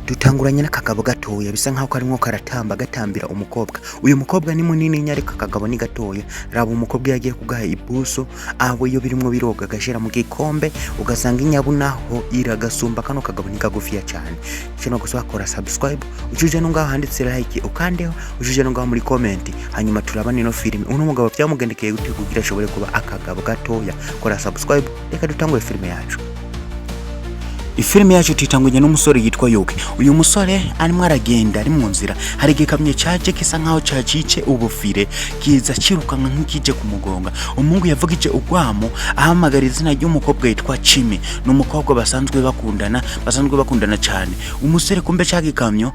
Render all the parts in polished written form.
Dutanguranye n'akagabo gatoya bisa nkaho karimwo karatamba gatambira umukobwa. Uyu mukobwa ni munini nyariko akagabo ni gatoya. Raba umukobwa yagiye kugaha ibuso abo iyo birimwo biroga gashira mu gikombe ugasanga inyabu naho iragasumba kano kagabo ni kagufiya cyane. Kino gusaba kora subscribe ujuje no ngaho handitse like ukandeho ujuje no ngaho muri comment hanyuma turabana ino filime. Uno mugabo byamugendekeye gute kugira ashobore kuba akagabo gatoya. Kora subscribe reka dutangure filime yacu. Ifilime yacu titanguje n'umusore yitwa Yuki. Uyu musore arimo aragenda ari mu nzira hari gikamye caje kisa nkaho cacice ubufire kiza cirukanka nk'ikije kumugonga. Umungu yavugije ugwamo ahamagara izina ry'umukobwa yitwa Chimi. N'umukobwa basanzwe bakundana cyane. Umusore kumbe cagikamyo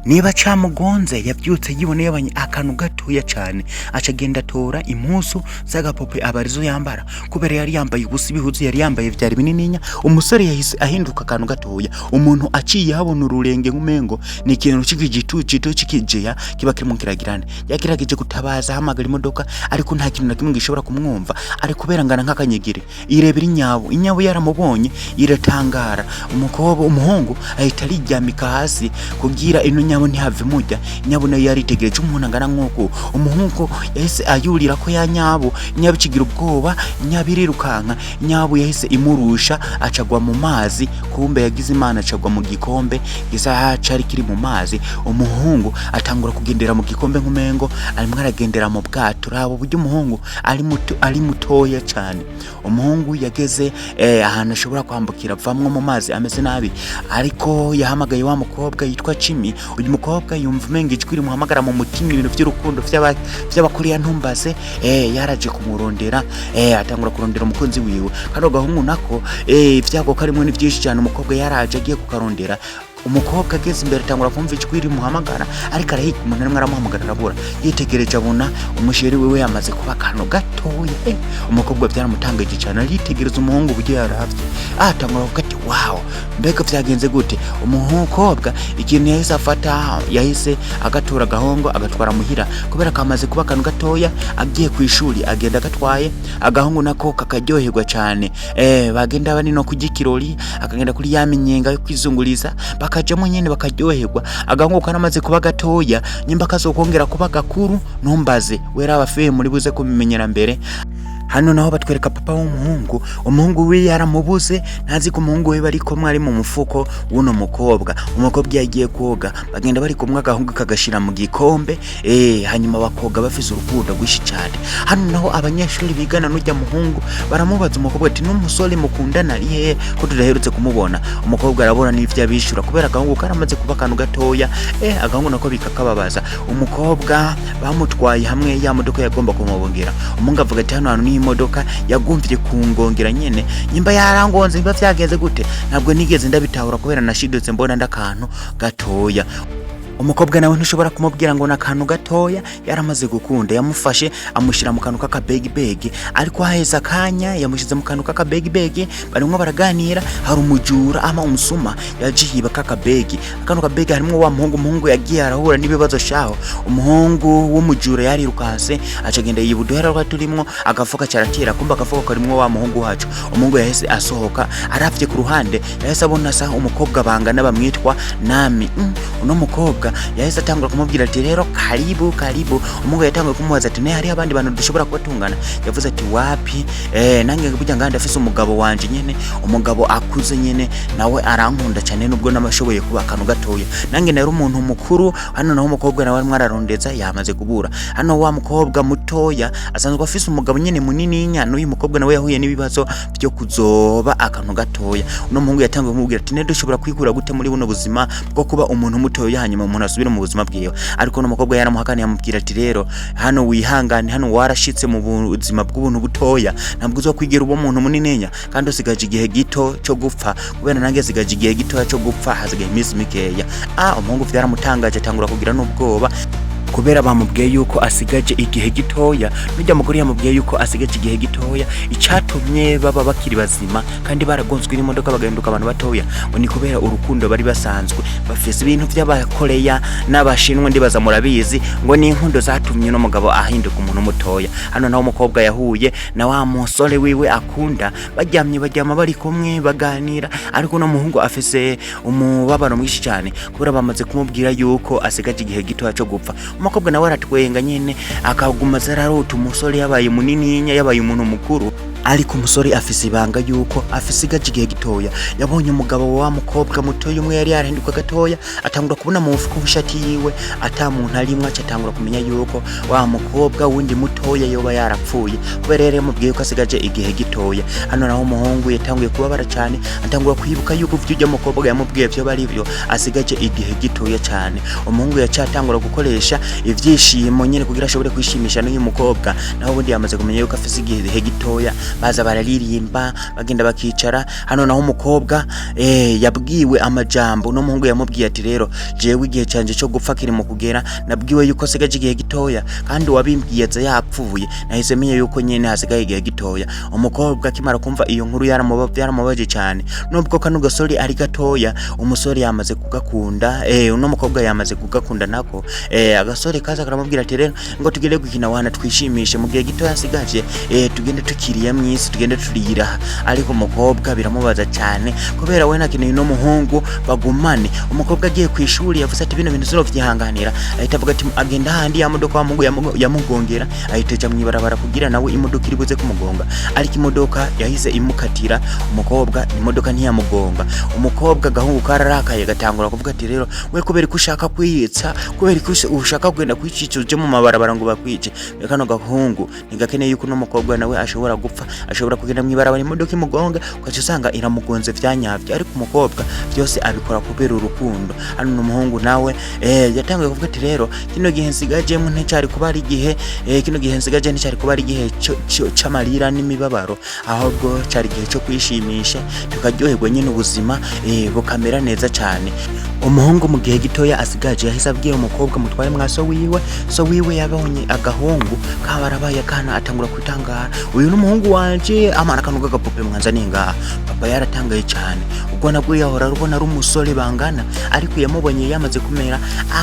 niba camugonze yavyutse yiboneye abanye akantu gatoya cyane acagenda tora impusu z'agapope abarizo yambara kubera yari yambaye ubusi bihuzu yari yambaye vyari binininya. Umusore yahise ahinduka akantu gatoya umuntu aciye habona ururenge nk'umengo ni ikintu c'igitucito cikijeya kiba kirimo kiragirane yakirageje gutabaza hamagara imodoka ariko nta kintu na kimwe gishobora kumwumva ari kubera ngana nk'akanyegere irebera inyabu yaramubonye iratangara. Umuhungu ahita aryamika hasi kugira ino nyabo ntihave mujya. Nyabo nayo yaritegereje umuntu angana nk'uko umuhungu yahise ayurira ko ya nyabo kigira ubwoba nyabirirukanka nyabo yahise imurusha acagwa mu mazi kumbe yagize Imana acagwa mu gikombe gisa cari kiri mu mazi. Umuhungu atangura kugendera mu gikombe nk'umengo arimwe aragendera mu bwato. Rabo buryo umuhungu ari mutoya cyane. Umuhungu yageze ahantu ashobora kwambukira avamwe mu mazi ameze nabi ariko yahamagaye wa mukobwa yitwa Chimi. Uyu mukobwa yumva umenga ijwi rimuhamagara mu mutima ibintu by'urukundo by'abakuriya ntumbaze yaraje kumurondera atangura kurondera umukunzi wiwe. Kano gahungu nako ivyago karimo ni byinshi cyane. Umukobwa yaraje agiye kukarondera. Umukobwa ageze imbere atangura kumva ijwi rimuhamagara ariko arahika umuntu arimwe aramuhamagara arabura yitegereje abona umusheri wewe yamaze kuba akantu gatoya. Umukobwa byaramutangaje cyane aritegereza umuhungu buryo yaravye atangura kuvuga ati wow mbega vyagenze gute. Umukobwa ikintu yahise afata yahise agatora agahongo agatwara muhira kubera kamaze kuba akantu gatoya agiye ku ishuri agenda agatwaye agahongo nako kakaryoherwa cyane. Bagenda bani no kugikirori akagenda kuri yaminyenga yo kwizunguriza bakajamo nyene bakaryoherwa. Agahungu kanamaze kuba gatoya nyimba kazokongera kuba gakuru ntumbaze wera abafe muri buze kubimenyera mbere. Hano naho batwereka papa w'umuhungu. Umuhungu we yaramubuze ntazi ko umuhungu we bari komwe ari mu mufuko w'uno mukobwa. Umukobwa yagiye koga bagenda bari komwe agahungu kagashira mu gikombe hanyuma bakoga bafise urukundo rwishi cyane. Hano naho abanyeshuri bigana n'ujya muhungu baramubaza umukobwa ati n'umusore mukundana ari ko tudaherutse kumubona. Umukobwa arabona n'ivyo abishura kubera agahungu karamaze kuba akantu gatoya. Agahungu nako bikakababaza. Umukobwa bamutwaye hamwe ya modoka yagomba kumubongera. Umungu avuga ati hano ni imodoka yagumvye kungongera nyene nyimba yarangonze biba vyagenze gute ntabwo nigeze ndabitahura kubera nashidutse mbona ndakantu gatoya. Umukobwa nawe ntushobora kumubwira ngo nakantu gatoya yaramaze gukunda. Yamufashe amushira mu kantu kaka beg ariko haheza kanya yamushize mu kantu kaka beg barimwe baraganira. Hari umujura ama umusuma yajihiba kaka beg akantu ka beg harimo wa muhungu yagiye arahura n'ibibazo shaho. Umuhungu w'umujura yarirukase acagenda yibuduhera rwa turimwo agafuka caratera kumba agafuka karimwo wa muhungu wacu. Umuhungu yahise asohoka aravye ku ruhande yahise abona sa umukobwa bangana bamwitwa Nami. Uno mukobwa yahise atangura kumubwira ati rero karibu. Umuhungu yatanguye kumubaza ati ne hari abandi bantu dushobora kubatungana. Yavuze ati wapi nange burya nganda afise umugabo wanje nyene umugabo akuze nyene nawe arankunda cyane nubwo namashoboye kuba akantu gatoya. Nange nari umuntu mukuru. Hano naho umukobwa nawe arimo ararondeza yamaze kubura. Hano wa mukobwa mutoya asanzwe afise umugabo nyene munini nyano. Uyu mukobwa nawe yahuye n'ibibazo byo kuzoba akantu gatoya. Uno muhungu yatanguye kumubwira ati ne dushobora kwikura gute muri buno buzima bwo kuba umuntu mutoya hanyuma umuntu asubira mu buzima bwiwe. Ariko no mukobwa yaramuhakaniye amubwira ati rero hano wihangane hano warashitse mu buzima bw'ubuntu butoya ntabwo uzokwigera ubo muntu muninenya kandi usigaje igihe gito cyo gupfa kubera nange sigaje igihe gito cyo gupfa hazigaye iminsi mikeya. Umuhungu byaramutangaje atangura kugira n'ubwoba. kubera bamubwiye yuko asigaje igihe gitoya. Nujya mugore yamubwiye yuko asigaje igihe gitoya, icatumye baba bakiri bazima kandi baragonzwe n'imodoka bagahinduka abantu batoya, ngo ni kubera urukundo bari basanzwe bafise. Ibintu by'abakoreya n'abashinwa ndibaza murabizi, ngo ni inkundo zatumye no mugabo ahinduka umuntu mutoya. Hano naho umukobwa yahuye na wa musore wiwe akunda, baryama bari kumwe baganira, ariko no muhungu afise umubabaro mwinshi cyane kubera bamaze kumubwira yuko asigaje igihe gitoya cyo gupfa. Umukobwa nawe aratwenga nyene akaguma zararota umusore yabaye munininya, yabaye umuntu mukuru, ariko umusore afise ibanga yuko afisigaje igihe gitoya. Yabonye umugabo wa mukobwa mutoya umwe yari yarahinduka gatoya, atangura kubona mu mufuko w'ishati yiwe ata muntu arimwe, atangura kumenya yuko wa mukobwa wundi mutoya yoba yarapfuye kubera yari yamubwiye ko asigaje igihe gitoya. Hano naho umuhungu yatanguye kubabara cyane, atangura kwibuka yuko vy'ujya mukobwa yamubwiye byo bari byo asigaje igihe gitoya cyane. Umuhungu yacatangura gukoresha ivyishimo nyene kugira ashobore kwishimisha n'uyu mukobwa, naho ubundi yamaze kumenya yuko afise igihe gitoya, baza bararirimba bagenda bakicara. Hano naho umukobwa yabwiwe amajambo no muhungu yamubwiye ati rero jewe igihe canje cyo gupfa kiri mu kugera, nabwiwe yuko asigaje igihe gitoya kandi wabimbwiye za yapfuye, nahise menya yuko nyene hasigaye igihe gitoya. Umukobwa akimara kumva iyo nkuru yaramubaje cyane, nubwo kano gasore ari gatoya umusore yamaze kugakunda. Uno mukobwa yamaze kugakunda nako agasore kaza karamubwira ati rero ngo tugende gukina wana twishimishe mu gihe gitoya asigaje, tugende tukiriye mwisi tugende turira. Ariko umukobwa biramubaza cyane kubera we nakeneye no muhungu bagumane. Umukobwa agiye ku ishuri yavuze ati bino bintu zirovyihanganira, ahita avuga ati agenda handi ya modoka wa mungu yamugongera, ahiteja mwibarabara kugira nawe imodoka iri buze kumugonga, ariko imodoka yahise imukatira umukobwa, imodoka ntiyamugonga. Umukobwa gahungu kararakaye gatangura kuvuga ati rero we kubera ko ushaka kwiyitsa, kubera ko ushaka kugenda kwicicuje mu mabarabara ngo bakwice, kano gahungu nigakeneye yuko no mukobwa nawe ashobora gupfa, ashobora kugenda mwibarabara imodoka imugonga ukaje usanga iramugonze vyanyavye. Ariko umukobwa byose abikora kubera urukundo. Hano n'umuhungu nawe yatangiye kuvuga ati rero kino gihe nsigaje mu ntecari kuba ari igihe, kino gihe nsigaje ntecari kuba ari igihe c'amarira n'imibabaro, ahubwo cari igihe cyo kwishimisha tukaryoherwa nyine ubuzima bukamera neza cyane. Umuhungu mu gihe gitoya asigaje yahise abwira umukobwa mutware mwaso wiwe, so wiwe yabonye agahungu kabarabaye kana atangura kwitangara, uyu n'umuhungu wanje amana kanu gagapupe mwanza ninga. Papa yaratangaye cyane, ubwo nabwo yahora rubona ari umusore bangana, ariko yamubonye yamaze kumera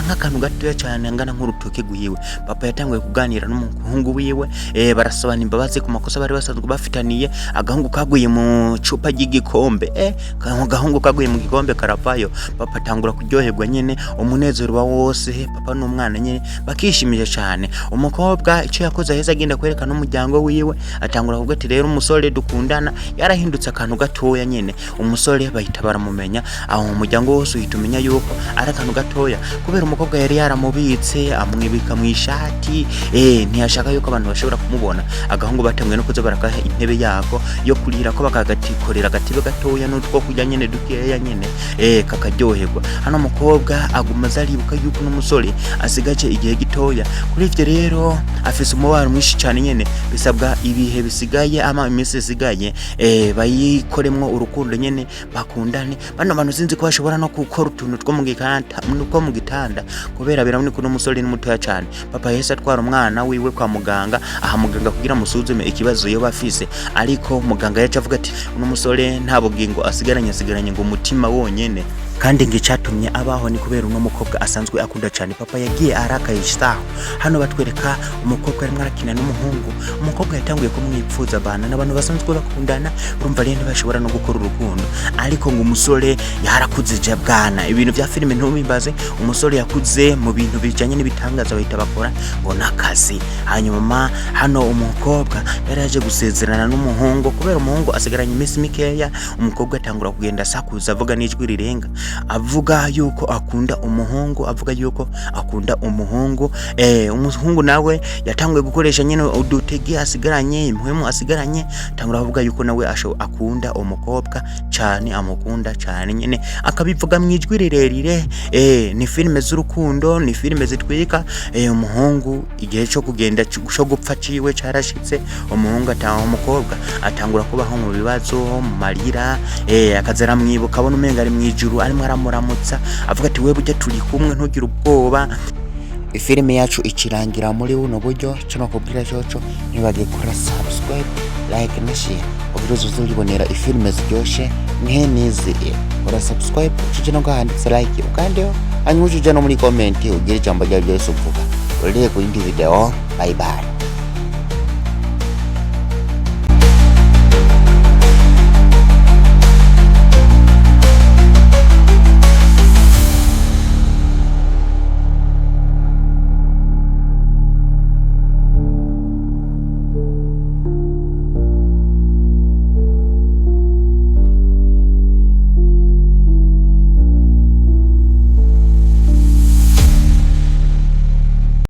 nk'akantu gatoya cyane angana nk'urutoke gwiwe. Papa yatanguye kuganira n'umuhungu wiwe, barasabana imbabazi ku makosa bari basanzwe bafitaniye. Agahungu kaguye mu cupa ry'igikombe, agahungu kaguye mu gikombe karavayo. Papa atangura kuryoherwa nyene, umunezero wa wose papa n'umwana nyene bakishimije cyane. Umukobwa icyo yakoze aheza agenda kwerekana umuryango wiwe, atangura kuvuga ati rero umusore dukundana yarahindutse akantu gatoya nyene. Umusore bahita baramumenya, aho umuryango wose uhita umenya yuko ari akantu gatoya kubera umukobwa yari yaramubitse amwibika mu ishati, ntiyashaka yuko abantu bashobora kumubona. Agahungu batanguye no kuza barakaha intebe yako yo kurira ko bakagatikorera agatibe gatoya n'utwo kujya nyene dukeya nyene kakaryoherwa. Hano umukobwa aguma zaribuka yuko n'umusore asigaje igihe gitoya. Kuri ivyo rero afise umubaro mwinshi cyane nyene, bisabwa ibihe bisigaye ama iminsi isigaye bayikoremwo urukundo nyene bakundane. Bano bantu sinzi ko bashobora no gukora utuntu two mu gitanda kubera biramuni ko n'umusore ni mutoya cyane. Papa yese atwara umwana wiwe kwa muganga, aha muganga kugira musuzume ikibazo yo bafise, ariko muganga yaca avuga ati uno musore nta bugingo asigaranye ngo umutima wonyene. Kandi ngicatumye abaho ni kubera uno mukobwa asanzwe akunda cyane. Papa yagiye arakaye isaho. Hano batwereka umukobwa arimo arakina n'umuhungu. Umukobwa yatanguye kumwipfuza abana n'abantu basanzwe bakundana, urumva rero ntibashobora no gukora urukundo. Ariko ngo umusore yarakuze je bwana, ibintu vya filime ntumimbaze, umusore yakuze mu bintu bijanye n'ibitangaza bahita bakora ngo nakazi. Hanyuma hano umukobwa yaraje gusezerana n'umuhungu kubera umuhungu asigaranye iminsi mikeya. Umukobwa atangura kugenda sakuza avuga n'ijwi rirenga, avuga yuko akunda umuhungu, avuga yuko akunda umuhungu. Umuhungu nawe yatanguye gukoresha nyene udutege asigaranye, impwemu asigaranye, tangura avuga yuko nawe akunda umukobwa cyane, amukunda cyane nyene, akabivuga mwijwi rirerire. Ni filime z'urukundo, ni filime zitwika. Umuhungu igihe cyo kugenda cyo gupfa ciwe carashitse, umuhungu ataha umukobwa atangura kubaho mu bibazo, mu marira, akazara mwibuka abona umenga ari mwijuru arimo aramuramutsa, avuga ati wewe ujye turi kumwe ntugire ubwoba. Ifilime yacu ikirangira muri buno buryo cyo kubwira cyoco nibage kora subscribe, like na share kugira uzuzibonera ifilime ziryoshe nk'enizi. Kora subscribe uje no gahanditse like ukandeho hanyuma uje no muri comment ugira ijambo rya byose uvuga. Urire ku yindi video. Bye bye.